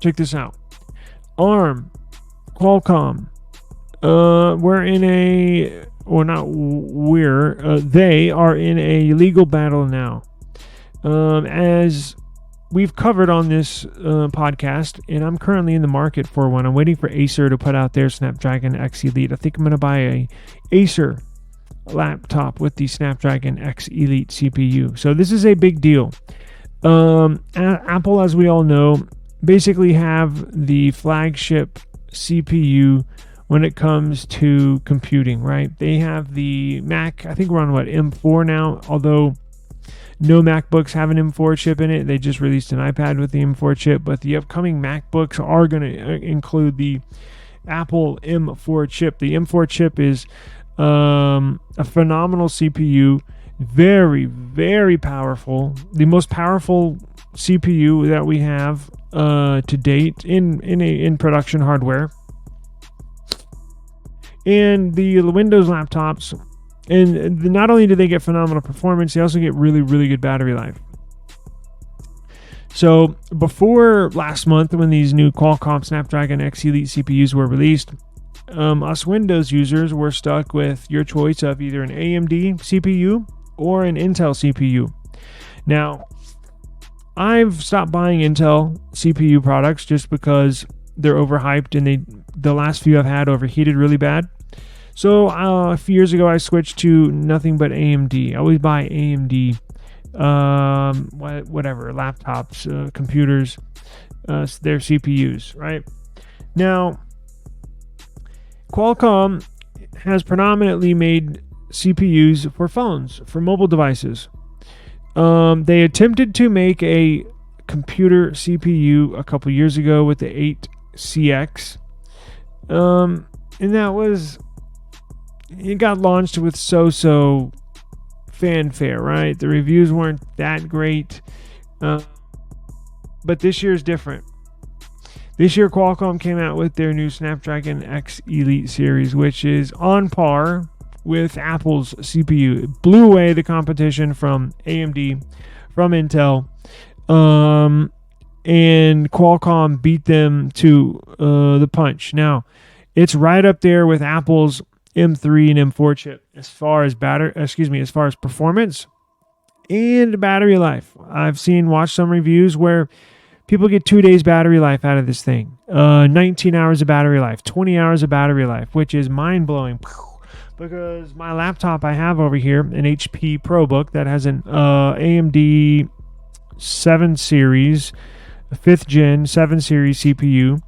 check this out. ARM, Qualcomm, they are in a legal battle now. As we've covered on this podcast, and I'm currently in the market for one. I'm waiting for Acer to put out their Snapdragon X Elite. I think I'm going to buy a Acer laptop with the Snapdragon X Elite CPU. So this is a big deal. Apple, as we all know, basically have the flagship CPU when it comes to computing, right? They have the Mac. I think we're on M4 now, although no MacBooks have an M4 chip in it. They just released an iPad with the M4 chip, but the upcoming MacBooks are going to include the Apple M4 chip. The M4 chip is a phenomenal CPU, very, very powerful. The most powerful CPU that we have to date in production hardware. And the Windows laptops, and not only do they get phenomenal performance, they also get really, really good battery life. So before last month, when these new Qualcomm Snapdragon X Elite CPUs were released, us Windows users were stuck with your choice of either an AMD CPU or an Intel CPU. Now, I've stopped buying Intel CPU products just because they're overhyped, and the last few I've had overheated really bad. So a few years ago, I switched to nothing but AMD. I always buy AMD, laptops, computers, their CPUs, right? Now, Qualcomm has predominantly made CPUs for phones, for mobile devices. They attempted to make a computer CPU a couple years ago with the 8CX, and it got launched with so-so fanfare, right? The reviews weren't that great, but this year is different. This year, Qualcomm came out with their new Snapdragon X Elite series, which is on par with Apple's CPU. It blew away the competition from AMD, from Intel, and Qualcomm beat them to the punch. Now, it's right up there with Apple's M3 and M4 chip as far as performance and battery life. I've watched some reviews where people get 2 days battery life out of this thing, 19 hours of battery life, 20 hours of battery life, which is mind-blowing. Because my laptop I have over here, an HP ProBook that has an AMD 7 series, 5th gen 7 series CPU.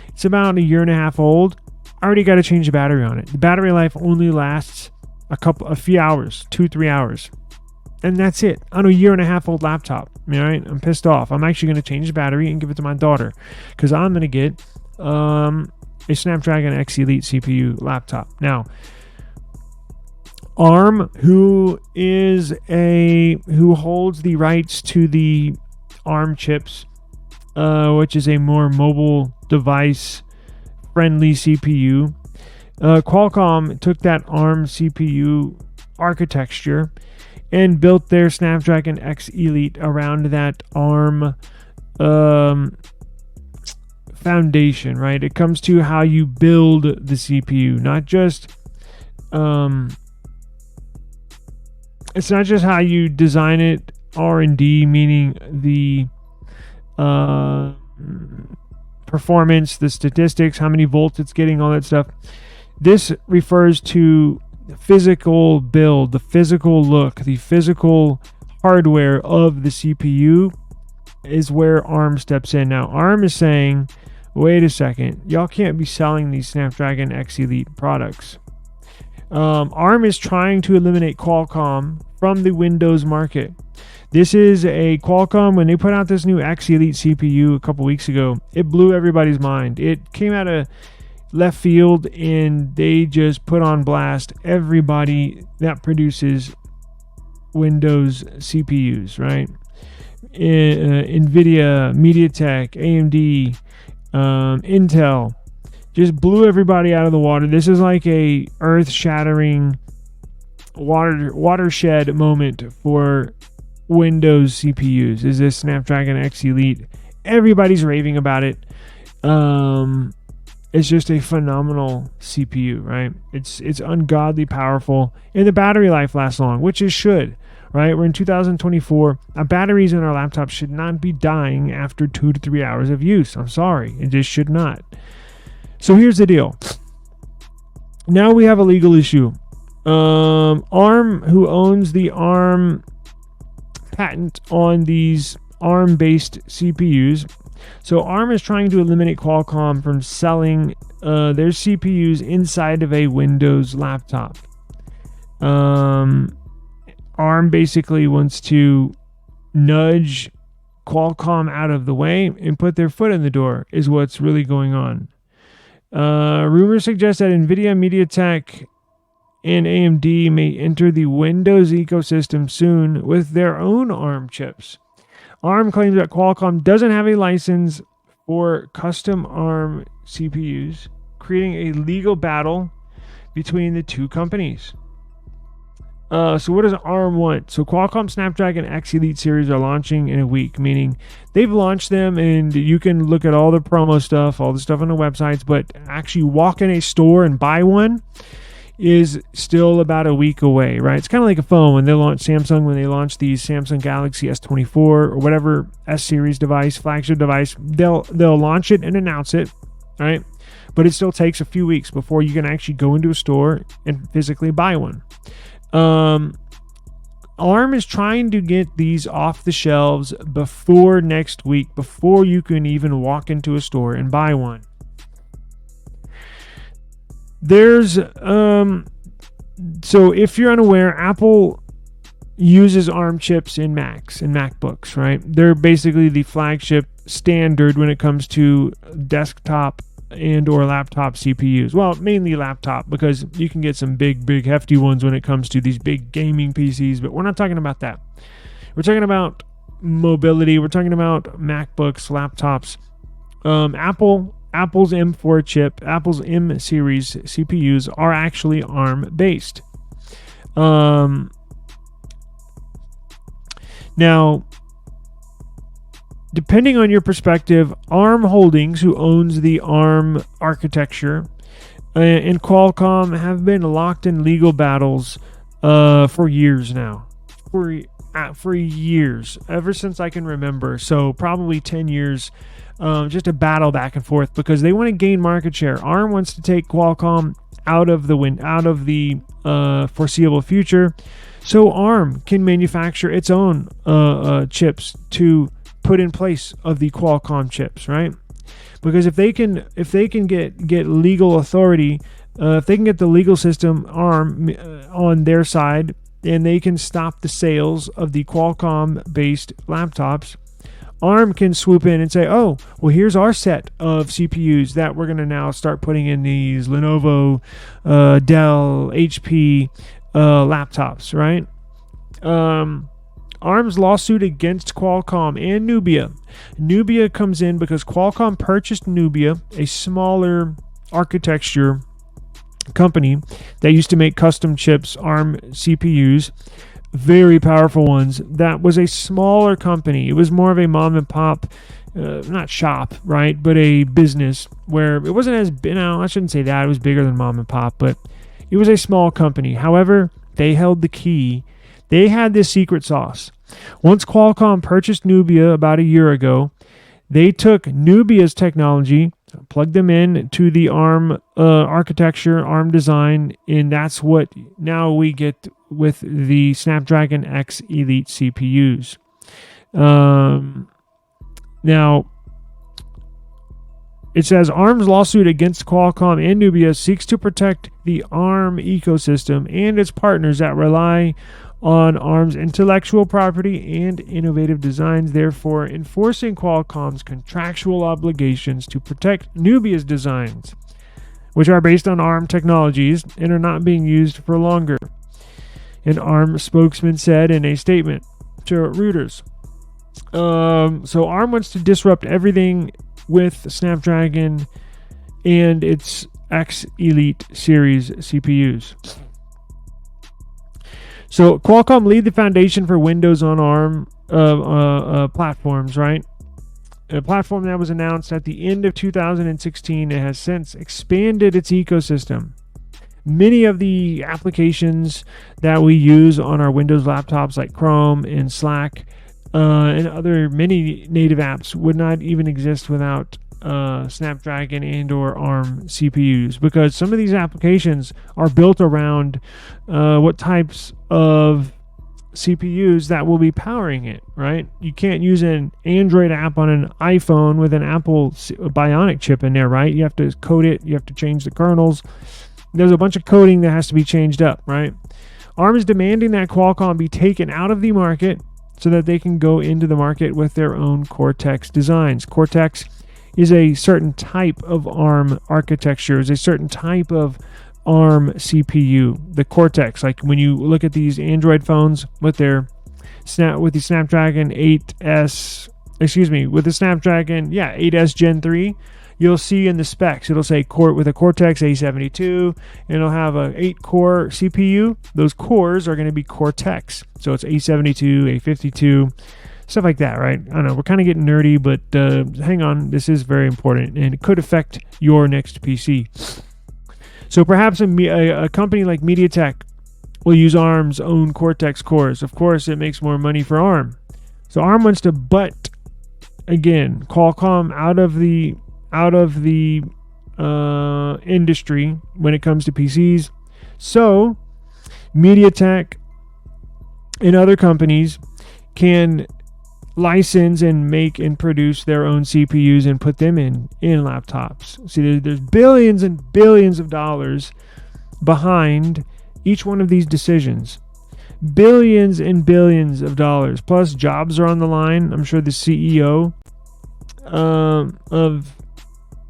It's about a year and a half old. I already got to change the battery on it. The battery life only lasts a few hours, 2-3 hours. And that's it. On a year and a half old laptop. All right? I'm pissed off. I'm actually going to change the battery and give it to my daughter, because I'm going to get a Snapdragon X Elite CPU laptop. Now, ARM, who holds the rights to the ARM chips, which is a more mobile device friendly CPU. Qualcomm took that ARM CPU architecture and built their Snapdragon X Elite around that ARM foundation, right? It comes to how you build the CPU, not just it's not just how you design it, R&D, meaning the performance, the statistics, how many volts it's getting, all that stuff. This refers to the physical build, the physical look, the physical hardware of the CPU is where ARM steps in. Now, ARM is saying, wait a second, y'all can't be selling these Snapdragon X Elite products. ARM is trying to eliminate Qualcomm from the Windows market. This is a Qualcomm, when they put out this new X Elite CPU a couple weeks ago, it blew everybody's mind. It came out of left field, and they just put on blast everybody that produces Windows CPUs, right? NVIDIA, MediaTek, AMD, Intel, just blew everybody out of the water. This is like a earth-shattering watershed moment for Windows CPUs. Is this Snapdragon X Elite? Everybody's raving about it. It's just a phenomenal CPU, right? It's ungodly powerful, and the battery life lasts long, which it should, right? We're in 2024. Our batteries in our laptops should not be dying after 2 to 3 hours of use. I'm sorry, it just should not. So here's the deal. Now we have a legal issue. ARM, who owns the ARM patent on these ARM-based CPUs. So ARM is trying to eliminate Qualcomm from selling their CPUs inside of a Windows laptop. ARM basically wants to nudge Qualcomm out of the way and put their foot in the door, is what's really going on. Rumors suggest that NVIDIA, MediaTek, and AMD may enter the Windows ecosystem soon with their own ARM chips. ARM claims that Qualcomm doesn't have a license for custom ARM CPUs, creating a legal battle between the two companies. So what does ARM want? So Qualcomm Snapdragon X Elite series are launching in a week, meaning they've launched them and you can look at all the promo stuff, all the stuff on the websites, but actually walk in a store and buy one is still about a week away, right? It's kind of like a phone when they launch Samsung, when they launch the Samsung Galaxy S24 or whatever S series device, flagship device, they'll launch it and announce it, right? But it still takes a few weeks before you can actually go into a store and physically buy one. ARM is trying to get these off the shelves before next week, before you can even walk into a store and buy one. There's so if you're unaware, Apple uses ARM chips in Macs and MacBooks, right? They're basically the flagship standard when it comes to desktop and or laptop CPUs. Well, mainly laptop, because you can get some big hefty ones when it comes to these big gaming PCs, but we're not talking about that. We're talking about mobility. We're talking about MacBooks, laptops. Apple's M4 chip, Apple's M series CPUs are actually ARM based. Now, depending on your perspective, ARM Holdings, who owns the ARM architecture, and Qualcomm have been locked in legal battles for years now. For years, ever since I can remember. So probably 10 years. Just a battle back and forth because they want to gain market share. ARM wants to take Qualcomm out of the foreseeable future, so ARM can manufacture its own chips to put in place of the Qualcomm chips, right? Because if they can get legal authority, if they can get the legal system ARM on their side, and they can stop the sales of the Qualcomm-based laptops, ARM can swoop in and say, oh, well, here's our set of CPUs that we're going to now start putting in these Lenovo, Dell, HP laptops, right? ARM's lawsuit against Qualcomm and Nubia. Nubia comes in because Qualcomm purchased Nubia, a smaller architecture company that used to make custom chips, ARM CPUs, very powerful ones. That was a smaller company. It was more of a mom and pop, not shop, right, but a business where it wasn't as big. No, I shouldn't say that. It was bigger than mom and pop, but it was a small company. However, they held the key. They had this secret sauce. Once Qualcomm purchased Nubia about a year ago, they took Nubia's technology, plugged them in to the ARM architecture, ARM design, and that's what now we get with the Snapdragon X Elite CPUs. Now, it says ARM's lawsuit against Qualcomm and Nubia seeks to protect the ARM ecosystem and its partners that rely on ARM's intellectual property and innovative designs, therefore enforcing Qualcomm's contractual obligations to protect Nubia's designs, which are based on ARM technologies and are not being used for longer. An ARM spokesman said in a statement to Reuters. So ARM wants to disrupt everything with Snapdragon and its X Elite series CPUs. So Qualcomm laid the foundation for Windows on ARM platforms, right? a platform that was announced at the end of 2016. It has since expanded its ecosystem. Many of the applications that we use on our Windows laptops, like Chrome and Slack, and other many native apps, would not even exist without Snapdragon and or ARM CPUs, because some of these applications are built around what types of CPUs that will be powering it, right? You can't use an Android app on an iPhone with an Apple Bionic chip in there, right? You have to code it, you have to change the kernels. There's a bunch of coding that has to be changed up, right? ARM is demanding that Qualcomm be taken out of the market so that they can go into the market with their own Cortex designs. Cortex is a certain type of ARM architecture, is a certain type of ARM CPU. The Cortex, like when you look at these Android phones with the Snapdragon 8S, with the Snapdragon 8S Gen 3, you'll see in the specs, it'll say with a Cortex A72, and it'll have a 8-core CPU. Those cores are going to be Cortex. So it's A72, A52, stuff like that, right? I don't know, we're kind of getting nerdy, but hang on, this is very important, and it could affect your next PC. So perhaps a company like MediaTek will use ARM's own Cortex cores. Of course, it makes more money for ARM. So ARM wants to butt, again, Qualcomm out of the industry when it comes to PCs. So MediaTek and other companies can license and make and produce their own CPUs and put them in laptops. See, there's billions and billions of dollars behind each one of these decisions. Billions and billions of dollars. Plus, jobs are on the line. I'm sure the CEO of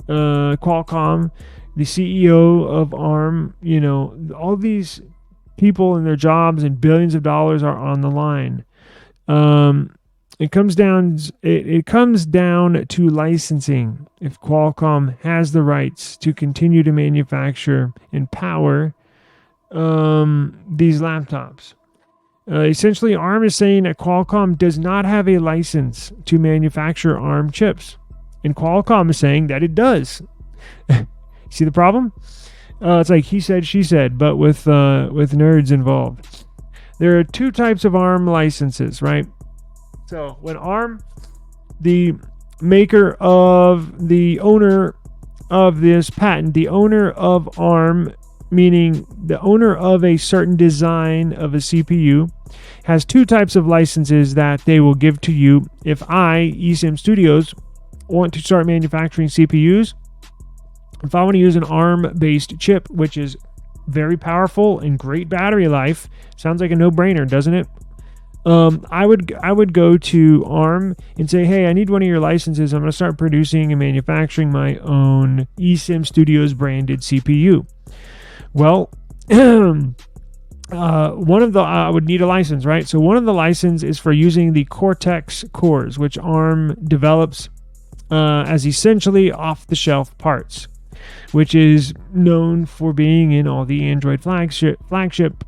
Qualcomm, the CEO of ARM, all these people and their jobs and billions of dollars are on the line. It comes down to licensing. If Qualcomm has the rights to continue to manufacture and power these laptops. Essentially, ARM is saying that Qualcomm does not have a license to manufacture ARM chips. And Qualcomm is saying that it does. See the problem? It's like he said, she said, but with nerds involved. There are two types of ARM licenses, right? So when ARM, the maker of the owner of this patent, the owner of ARM, meaning the owner of a certain design of a CPU, has two types of licenses that they will give to you. If I, eSIM Studios, want to start manufacturing CPUs, if I want to use an ARM-based chip, which is very powerful and great battery life, sounds like a no-brainer, doesn't it? I would go to ARM and say, hey, I need one of your licenses. I'm going to start producing and manufacturing my own eSIM Studios branded CPU. Well, I would need a license, right? So one of the licenses is for using the Cortex cores, which ARM develops as essentially off-the-shelf parts, which is known for being in all the Android flagship,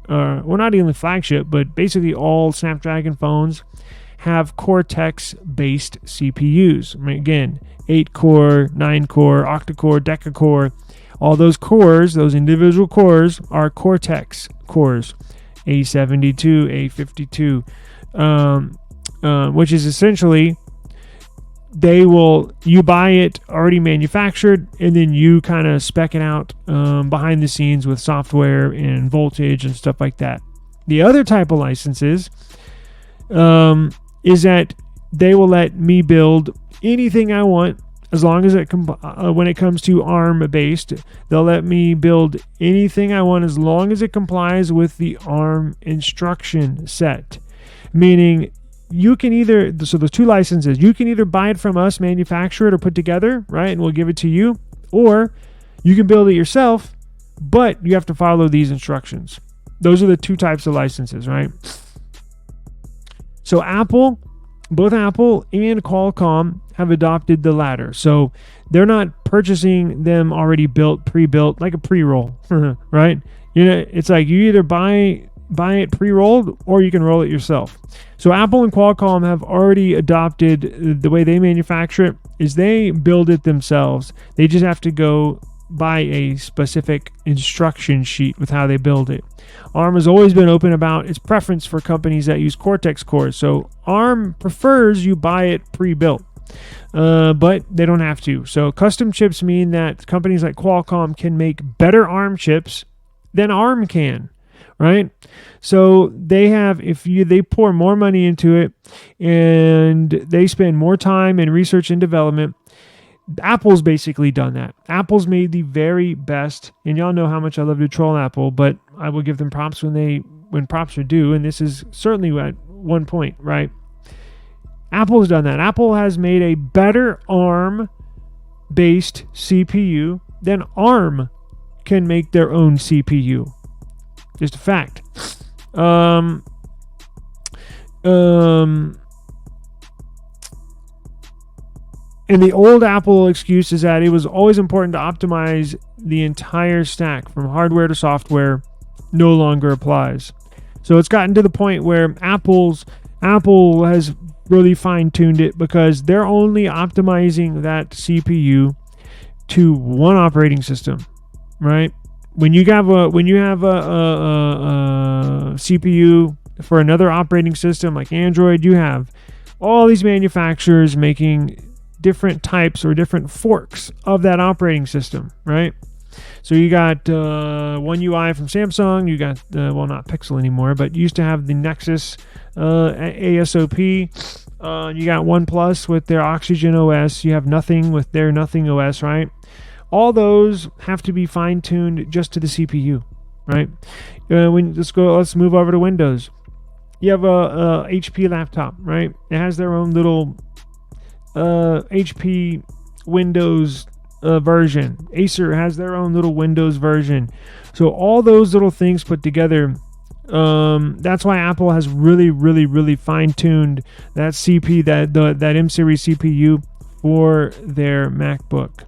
well, not even flagship, but basically all Snapdragon phones have Cortex-based CPUs. I mean, again, 8-core, 9-core, octa-core, deca-core. All those cores, those individual cores, are Cortex cores, A72, A52, which is essentially you buy it already manufactured, and then you kind of spec it out behind the scenes with software and voltage and stuff like that. The other type of licenses is that they will let me build anything I want, as long as when it comes to ARM based, they'll let me build anything I want as long as it complies with the ARM instruction set. Meaning, you can so there's two licenses. You can either buy it from us, manufacture it, or put together, right, and we'll give it to you, or you can build it yourself, but you have to follow these instructions. Those are the two types of licenses, right? So both Apple and Qualcomm have adopted the latter. So they're not purchasing them already pre-built, like a pre-roll, right? It's like you either buy buy it pre-rolled, or you can roll it yourself. So Apple and Qualcomm have already adopted the way they manufacture it is they build it themselves. They just have to go buy a specific instruction sheet with how they build it. ARM has always been open about its preference for companies that use Cortex cores. So ARM prefers you buy it pre-built. But they don't have to. So custom chips mean that companies like Qualcomm can make better ARM chips than ARM can, right? So they have, they pour more money into it and they spend more time in research and development. Apple's basically done that. Apple's made the very best, and y'all know how much I love to troll Apple, but I will give them props when props are due, and this is certainly at one point, right? Apple's done that. Apple has made a better ARM-based CPU than ARM can make their own CPU. Just a fact. And the old Apple excuse is that it was always important to optimize the entire stack from hardware to software no longer applies. So it's gotten to the point where Apple has really fine-tuned it because they're only optimizing that CPU to one operating system, right? When you have a CPU for another operating system like Android, you have all these manufacturers making different types or different forks of that operating system, right? So you got One UI from Samsung. You got, not Pixel anymore, but you used to have the Nexus ASOP. You got OnePlus with their Oxygen OS. You have Nothing with their Nothing OS, right? All those have to be fine-tuned just to the CPU, right? Let's move over to Windows. You have a HP laptop, right? It has their own little HP Windows version. Acer has their own little Windows version. So all those little things put together, that's why Apple has really, really, really fine-tuned that that M series CPU for their MacBook.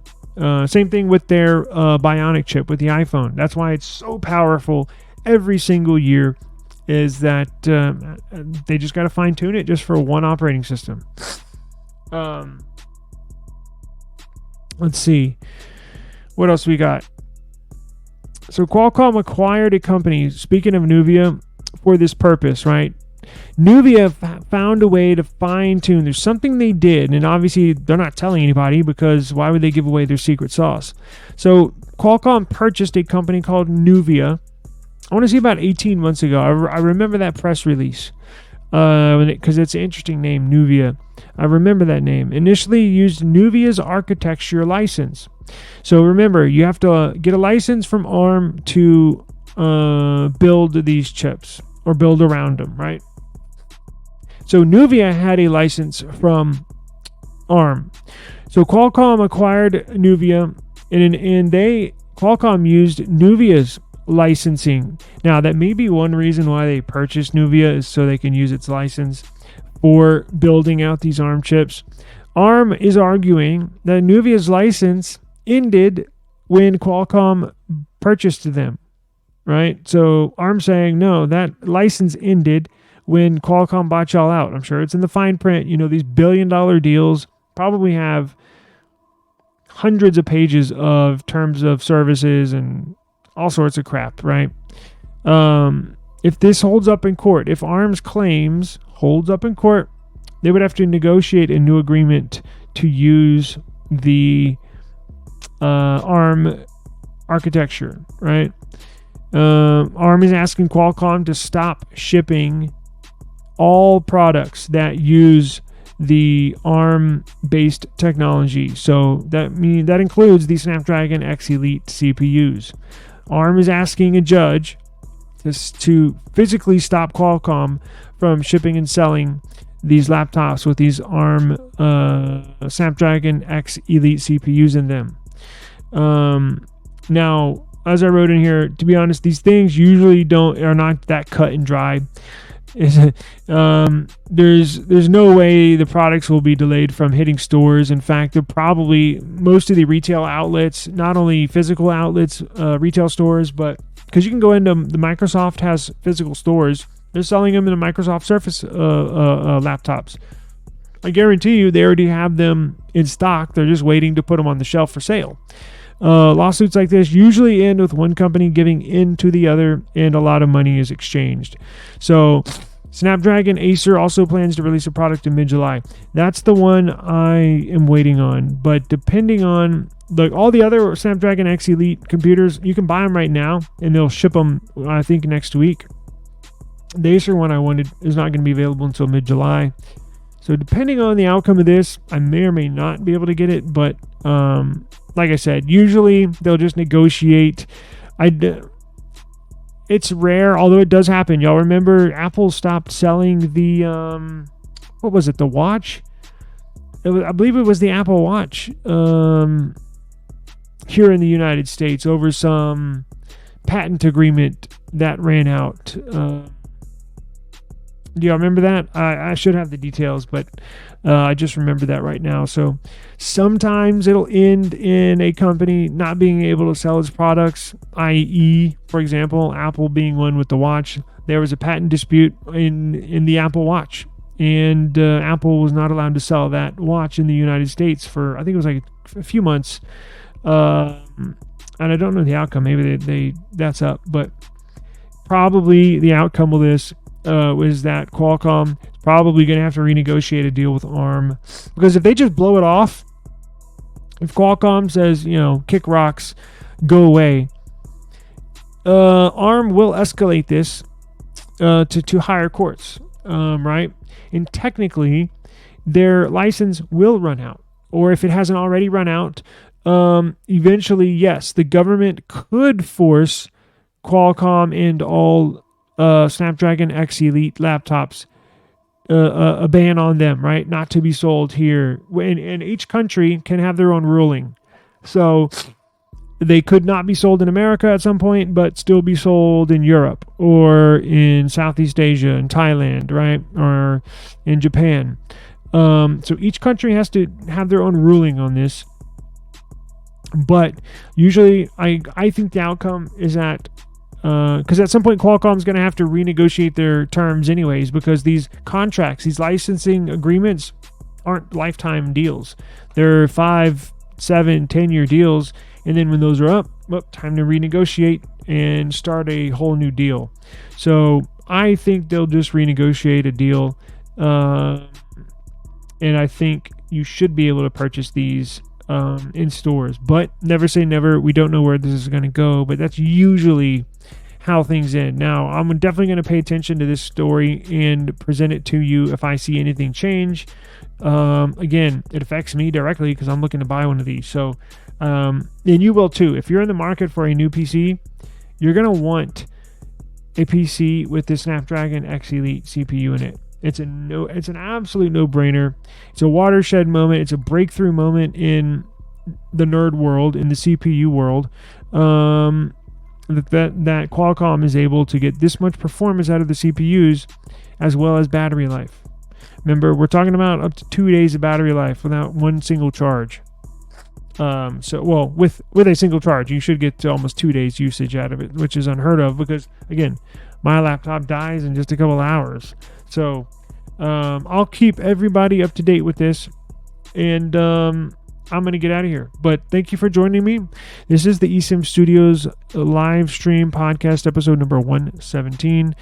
Same thing with their Bionic chip with the iPhone. That's why it's so powerful every single year, is that they just got to fine-tune it just for one operating system. Let's see. What else we got? So Qualcomm acquired a company, speaking of Nuvia, for this purpose, right? Nuvia found a way to fine-tune. There's something they did, and obviously they're not telling anybody because why would they give away their secret sauce? So Qualcomm purchased a company called Nuvia. I want to say about 18 months ago. I remember that press release because it's an interesting name, Nuvia. I remember that name. Initially used Nuvia's architecture license. So remember, you have to get a license from ARM to build these chips or build around them, right? So Nuvia had a license from ARM. So Qualcomm acquired Nuvia, and Qualcomm used Nuvia's licensing. Now, that may be one reason why they purchased Nuvia, is so they can use its license for building out these ARM chips. ARM is arguing that Nuvia's license ended when Qualcomm purchased them, right? So ARM's saying, no, that license ended when Qualcomm bought y'all out. I'm sure it's in the fine print. You know, these billion-dollar deals probably have hundreds of pages of terms of services and all sorts of crap, right? If this holds up in court, if ARM's claims holds up in court, they would have to negotiate a new agreement to use the ARM architecture, right? ARM is asking Qualcomm to stop shipping all products that use the ARM-based technology. So that includes the Snapdragon X Elite CPUs. ARM is asking a judge to physically stop Qualcomm from shipping and selling these laptops with these ARM Snapdragon X Elite CPUs in them. Now, as I wrote in here, to be honest, these things usually are not that cut and dry. There's no way the products will be delayed from hitting stores. In fact, they're probably most of the retail outlets, not only physical outlets, retail stores, but because you can go into the Microsoft has physical stores, they're selling them in the Microsoft Surface laptops. I guarantee you they already have them in stock. They're just waiting to put them on the shelf for sale. Lawsuits like this usually end with one company giving in to the other, and a lot of money is exchanged. So Snapdragon Acer also plans to release a product in mid-July. That's the one I am waiting on. But depending on all the other Snapdragon X Elite computers, you can buy them right now, and they'll ship them, I think, next week. The Acer one I wanted is not going to be available until mid-July. So depending on the outcome of this, I may or may not be able to get it. But like I said, usually they'll just negotiate. It's rare, although it does happen. Y'all remember Apple stopped selling the, what was it, the watch? I believe it was the Apple Watch here in the United States over some patent agreement that ran out. Do y'all remember that? I should have the details, but I just remember that right now. So sometimes it'll end in a company not being able to sell its products, i.e., for example, Apple being one with the watch. There was a patent dispute in the Apple Watch, and Apple was not allowed to sell that watch in the United States for, I think it was like a few months. And I don't know the outcome. Maybe that's up, but probably the outcome of this was that Qualcomm is probably going to have to renegotiate a deal with ARM, because if they just blow it off, if Qualcomm says, kick rocks, go away, ARM will escalate this to higher courts, right? And technically, their license will run out, or if it hasn't already run out, eventually, yes, the government could force Qualcomm and all Snapdragon X Elite laptops, a ban on them, right? Not to be sold here. And each country can have their own ruling. So they could not be sold in America at some point, but still be sold in Europe or in Southeast Asia, in Thailand, right? Or in Japan. So each country has to have their own ruling on this. But usually I think the outcome is that because at some point Qualcomm is going to have to renegotiate their terms anyways, because these contracts, these licensing agreements aren't lifetime deals. They're 5, 7, 10-year deals, and then when those are up, time to renegotiate and start a whole new deal. So I think they'll just renegotiate a deal, and I think you should be able to purchase these in stores, but never say never. We don't know where this is going to go, but that's usually how things end. Now, I'm definitely going to pay attention to this story and present it to you if I see anything change. Again, it affects me directly because I'm looking to buy one of these. So, and you will too. If you're in the market for a new PC, you're going to want a PC with the Snapdragon X Elite CPU in it. It's an absolute no-brainer. It's a watershed moment. It's a breakthrough moment in the nerd world, in the CPU world. That Qualcomm is able to get this much performance out of the CPUs, as well as battery life. Remember, we're talking about up to 2 days of battery life without one single charge. With a single charge, you should get to almost 2 days usage out of it, which is unheard of because, again, my laptop dies in just a couple hours. So I'll keep everybody up to date with this, and I'm going to get out of here. But thank you for joining me. This is the eSIM Studios live stream podcast, episode number 117.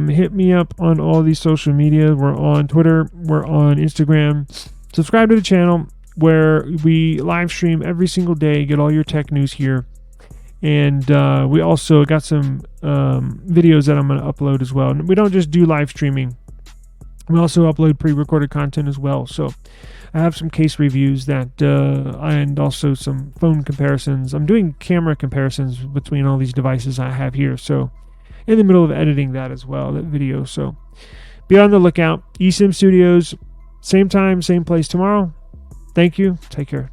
Hit me up on all these social media. We're on Twitter. We're on Instagram. Subscribe to the channel where we live stream every single day. Get all your tech news here. And we also got some videos that I'm going to upload as well. And we don't just do live streaming. We also upload pre-recorded content as well. So I have some case reviews and also some phone comparisons. I'm doing camera comparisons between all these devices I have here. So in the middle of editing that as well, that video. So be on the lookout. eSIM Studios, same time, same place tomorrow. Thank you. Take care.